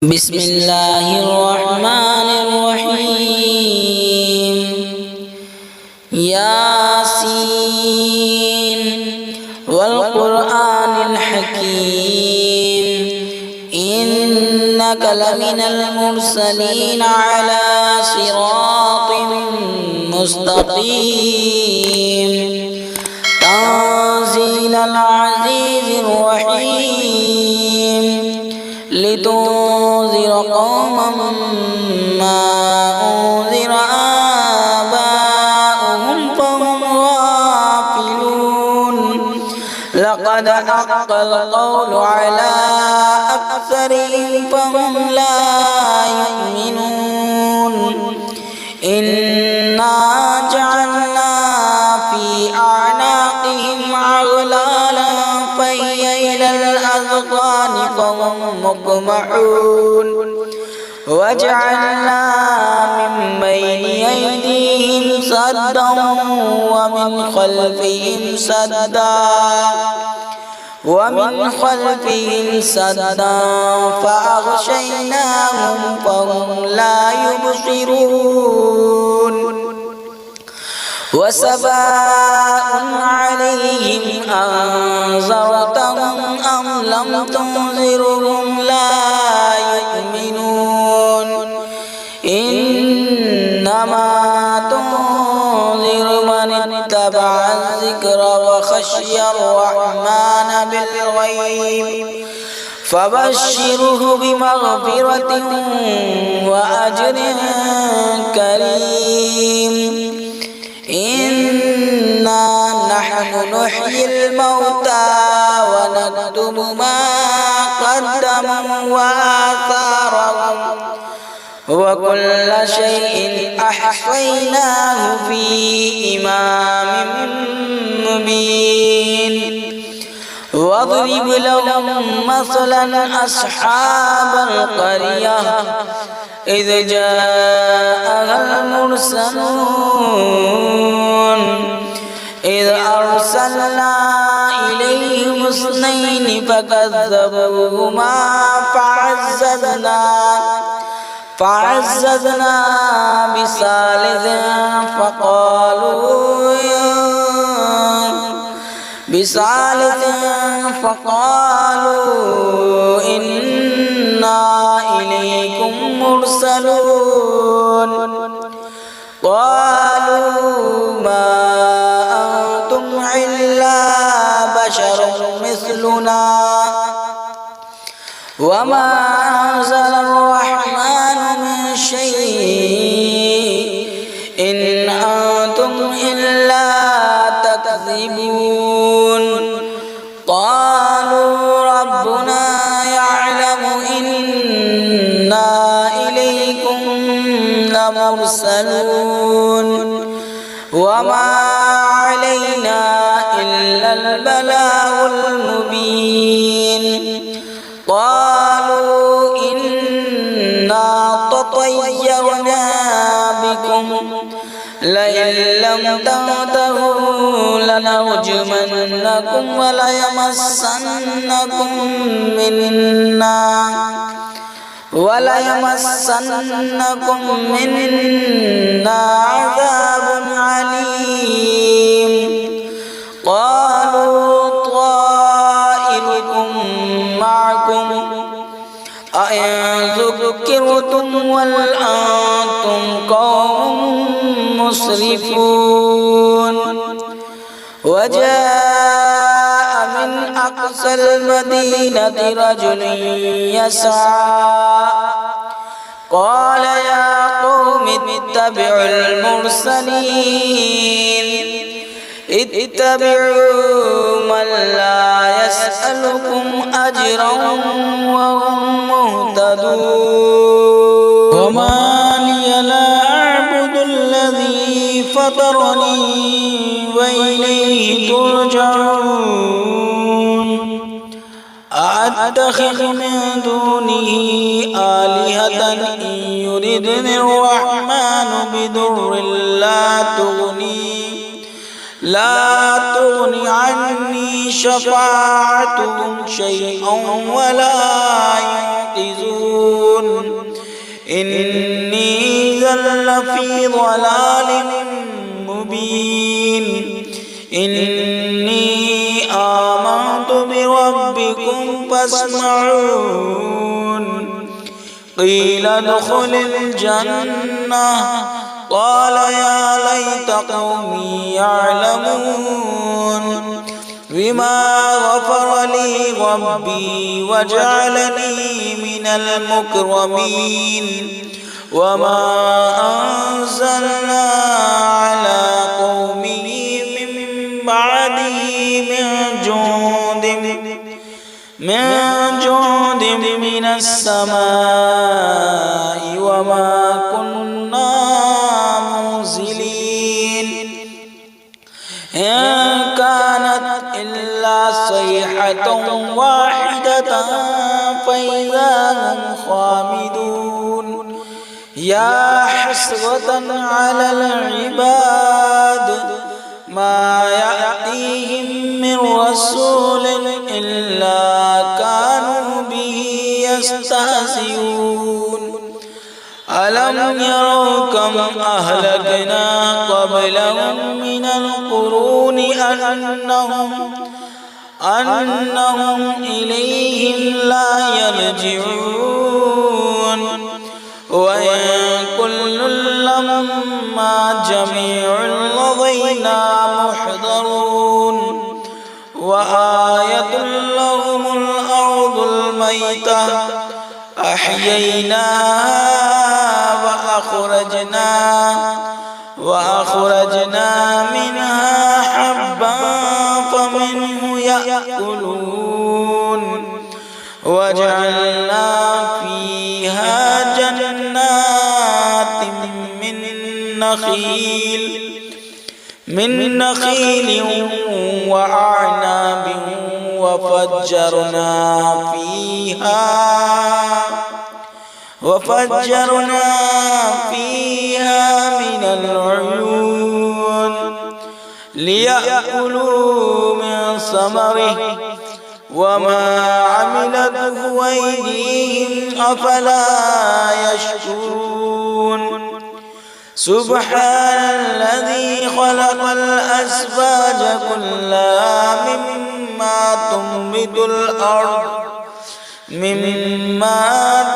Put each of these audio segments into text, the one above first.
بسم الله الرحمن الرحيم ياسين والقرآن الحكيم إنك لمن المرسلين على صراط مستقيم تنزيل العزيز الرحيم لتنذر قوما ما أنذر آباؤهم فهم غافلون لقد حق القول على أكثرهم فهم لا يؤمنون إنا جعلنا في أعناقهم أغلالا فهي إلى الأذقان فهم مقمحون وجعلنا من بين أيديهم سدا ومن خلفهم سدا فأغشيناهم فهم لا يبصرون وسواء عليهم أنذرتهم أم لم تنذرهم لا يؤمنون إنما تنذر من اتبع الذكر وخشي الرحمن بالغيب فبشره بمغفرة وأجر كريم إنا نحن نحيي الموتى ونكتب ما قدموا وآثارهم وكل شيء أحصيناه في إمام مبين واضرب لهم مثلا أصحاب القرية إذ جاءها المرسلون إذ أرسلنا إليهم اثنين فكذبوهما فعززنا بثالث فقالوا إنا إليكم مرسلون قالوا ما أنتم إلا بشر مثلنا وما أنزل الرحمن من شيء إن أنتم إلا تكذبون قالوا ربنا يعلم إنا إليكم لمرسلون وما علينا إلا البلاغ المبين قالوا إنا تطيرنا بكم لئن لم تنتهوا لنرجمنكم وليمسنكم منا عذاب عليم قالوا طائركم معكم أئن ذكرتم بل أنتم قوم مسرفون وجاء من أقصى المدينة رجل يسعى قال يا قوم اتبعوا المرسلين اتبعوا من لا يسألكم أجرا وهم مهتدون وما لي لا أعبد الذي فطرني وإليه ترجعون أأتخذ من دونه آلهة إن يردني الرحمن بضر لا تغني عني شفاعتهم شيئا ولا يعقزون إني لفي ضلال مبين إني آمنت بربكم فاسمعون قيل ادخل الجنة قال يا ليت قومي يعلمون بما غفر لي ربي وجعلني من المكرمين وما أنزلنا على قومه من بعده من جند من السماء وما كنا منزلين إن كانت إلا صيحة واحدة فإذا هم خامدون يا حسرة على العباد ما يأتيهم من رسول إلا كانوا به يستهزئون ألم يروا كم أهلكنا قبلهم من القرون أنهم إليهم لا يرجعون وإن كل لما جميع لدينا محضرون وآية لهم الأرض الميتة أحييناها وأخرجنا منها حبا فمنه يأكلون وجعلنا فيها جنات من نخيل وأعناب وفجرنا فيها من العيون ليأكلوا من ثمره وما عملته أيديهم أفلا يشكرون سبحان الذي خلق الأزواج كلها مما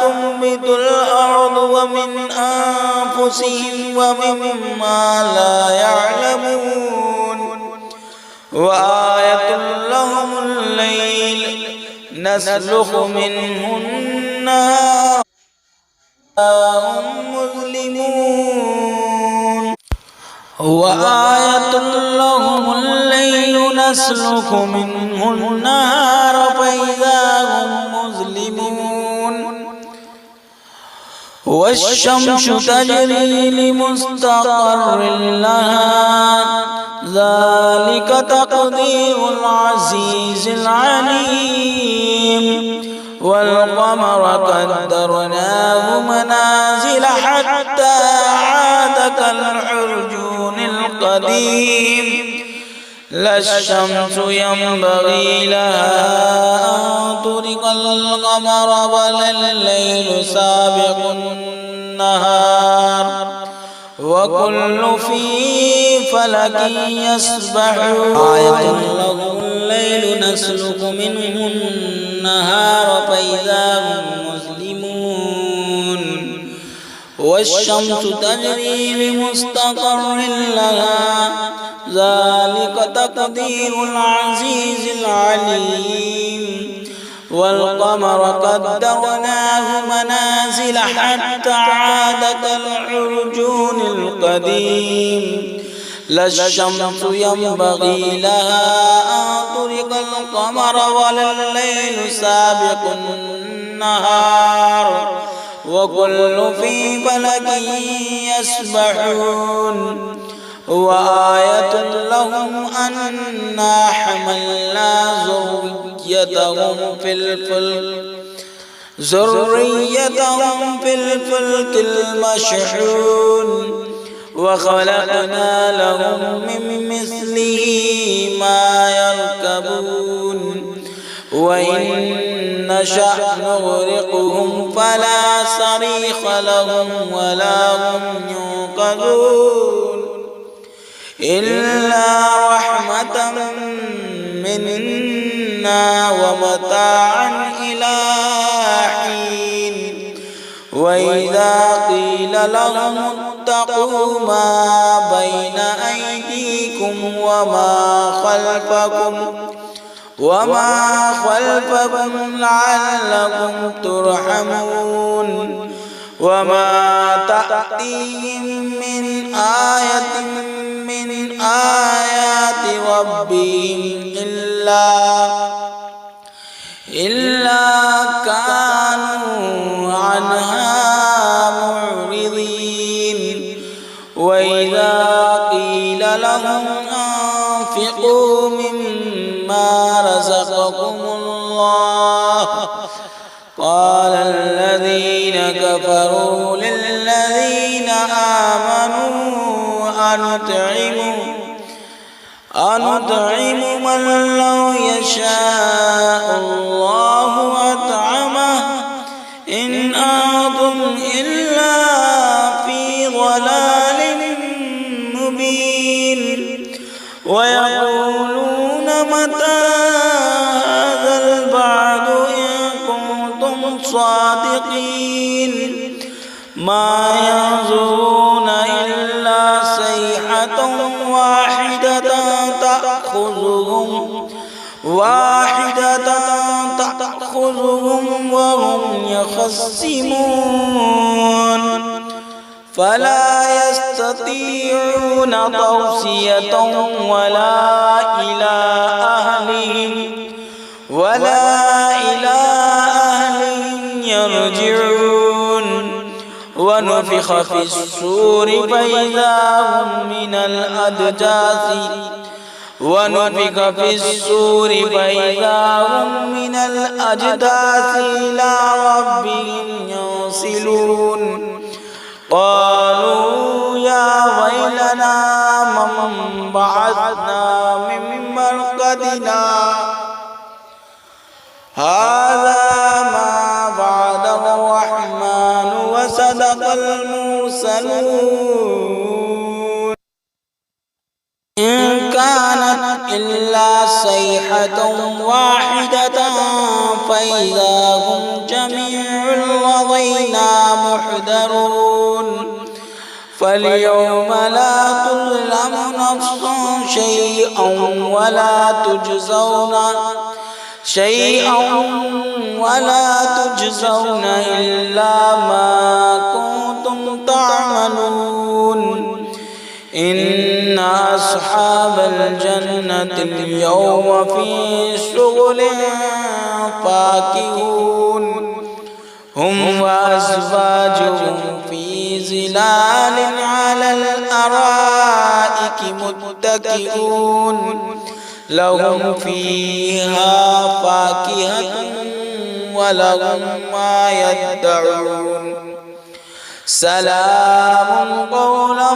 تنبت الأرض ومن أنفسهم ومما لا يعلمون وآية لهم الليل نسلخ منه النهار هم مظلمون وآية لهم الليل نسلك منه النهار فإذا هم مظلمون والشمس تجري لمستقر لها ذلك تقدير العزيز العليم والقمر قدرناه منازل حتى عاد كالعرجون القديم لا الشمس ينبغي لها أن تدرك القمر ولا الليل سابق النهار وكل في فلك يسبحون آية لهم الليل نسلك منه النهار فإذا هم مسلمون والشمس تجري لمستقر لها ذلك تقدير العزيز العليم والقمر قدرناه منازل حتى عاد كالعرجون القديم لا الشمس ينبغي لها أن تدرك القمر ولا الليل سابق النهار وكل في فلك يسبحون وآية لهم أنا حملنا ذريتهم في الفلك المشحون وخلقنا لهم من مثله ما يركبون وإن نشأ نغرقهم فلا صريخ لهم ولا هم ينقذون إلا رحمة منا ومتاعا إلى حين وإذا قيل لهم اتقوا ما بين أيديكم وما خلفكم لعلكم ترحمون وما تأتيهم من آية من آيات ربهم إلا كانوا عنها معرضين وإذا قيل لهم أنفقوا مما رزقكم الله قال الذين كفروا للذين آمنوا أنطعم من لو يشاء الله أطعمه إن أنتم إلا في ضلال مبين ويقولون متى هذا البعد إن كنتم صادقين ما ينظرون إلا صيحة واحدة تأخذهم وهم يخصمون فلا يستطيعون توصية ولا إلى أهلهم يرجعون ونفخ في الصور فإذا هم من الأجداث إلى ربهم ينسلون قالوا يا ويلنا من بعثنا من مرقدنا هذا ما وعد الرحمن وصدق المرسلون إن كانت إلا صيحة واحدة فإذا هم جميع لدينا محضرون فاليوم لا تظلم نفس شيئا ولا تجزون إلا ما كنتم تعملون إن أصحاب الجنة اليوم في شغل فاكهون هم وأزواجهم في ظلال على الأرائك متكئون لهم فيها فاكهة ولهم ما يدعون سلام قولا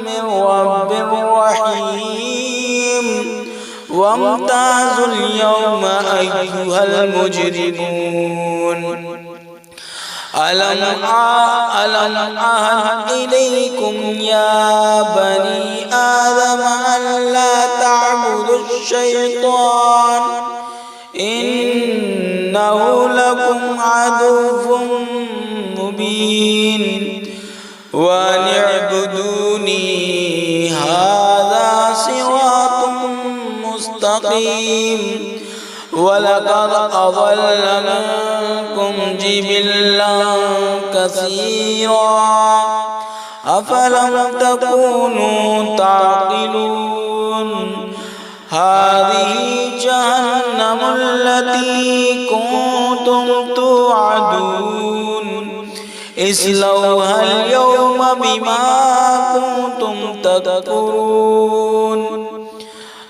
من رب رحيم وامتازوا اليوم أيها المجرمون ألم أعهد إليكم يا بني آدم ألا تعبدوا الشيطان إنه لكم عدو مبين وأن اعبدوني هذا صراط مستقيم ولقد أضل منكم جبلا كثيرا أفلم تكونوا تعقلون هذه جهنم التي كنتم توعدون اصلوها اليوم بما كنتم تكفرون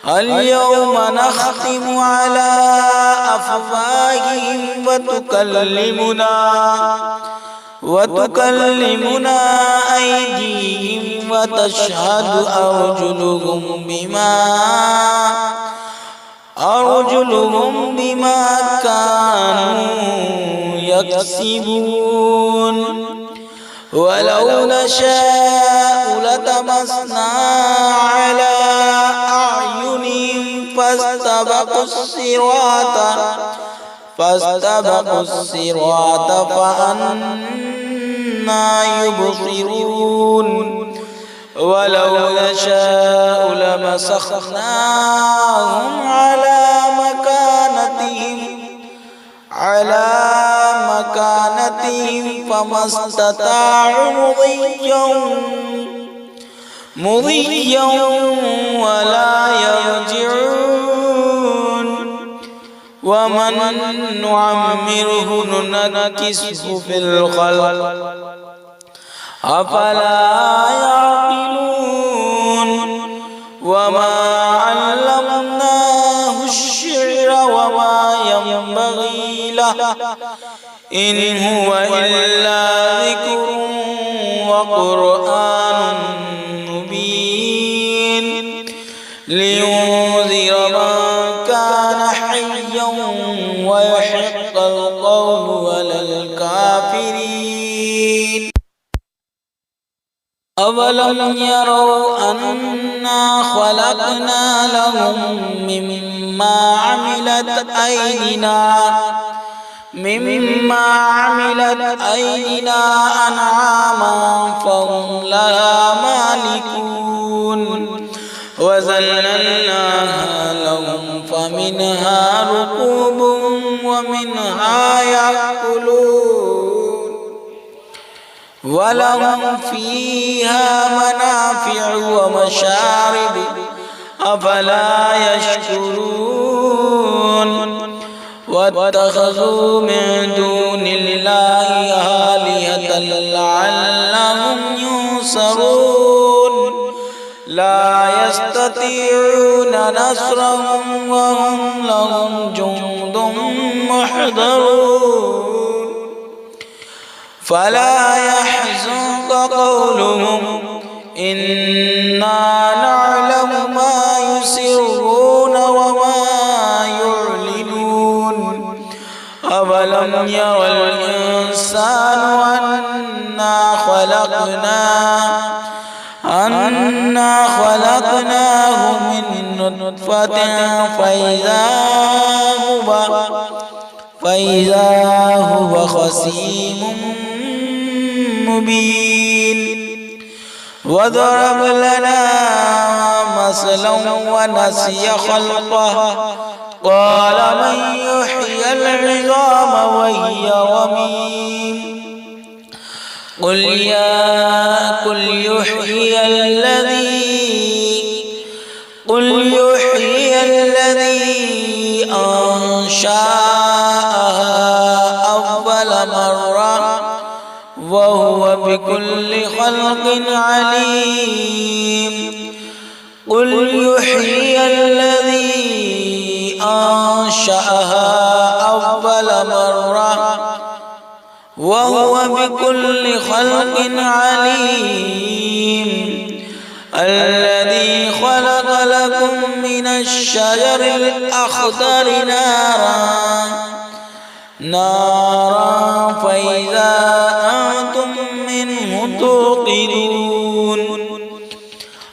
اليوم نختم على أفواههم وتكلمنا أيديهم وتشهد أرجلهم بما كانوا يكسبون ولو نشاء لطمسنا على أعينهم فاستبقوا الصراط فأنى يبصرون ولو نشاء لمسخناهم على مكانتهم فما استطاعوا مضيا ولا يرجعون ومن نعمره ننكسه في الخلق أفلا يعقلون وما علمناه الشعر وما ينبغي له إن هو إلا ذكر وقرآن مبين لينذر من كان حيا ويحق القول على الكافرين أولم يروا أنا خلقنا لهم مما عملت أيدينا أنعاما فهم لها مالكون وذللناها لهم فمنها ركوبهم ومنها يأكلون ولهم فيها منافع ومشارب أفلا يشكرون واتخذوا من دون الله آلهة لعلهم ينصرون لا يستطيعون نصرهم وهم لهم جند محضرون فلا يحزنك قولهم إنا نعلم ما يسرون وما يعلنون أولم يرى الإنسان أنا خلقناه من نطفة فإذا هو خصيم مبين وضرب لنا مثلا ونسي خلقه قال من يحيي العظام وهي رميم قل يحيي الذي أنشأها أول مرة وهو بكل خلق عليم قل يحيي الذي أنشأها أول مرة وهو بكل خلق عليم الذي خلق لكم من الشجر الأخضر نارا فإذا أنتم منه توقدون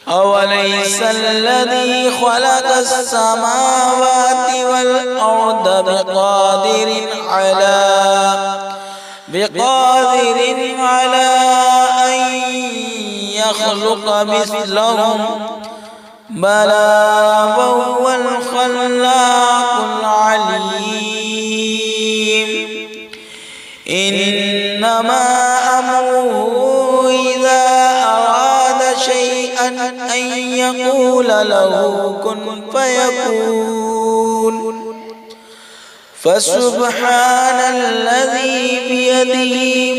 أوليس الذي خلق السماوات والأرض بقادر على أن يخلق مثلهم بلى وهو الخلاق العليم إنما أمره إذا أراد شيئا أن يقول له كن فيكون فسبحان الذي بيده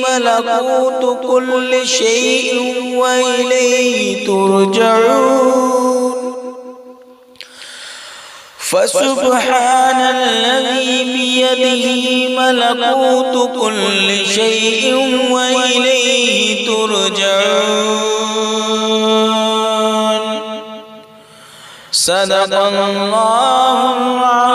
ملكوت كل شيء وإليه ترجعون فسبحان الذي بيده ملكوت كل شيء وإليه ترجعون صدق الله العظيم.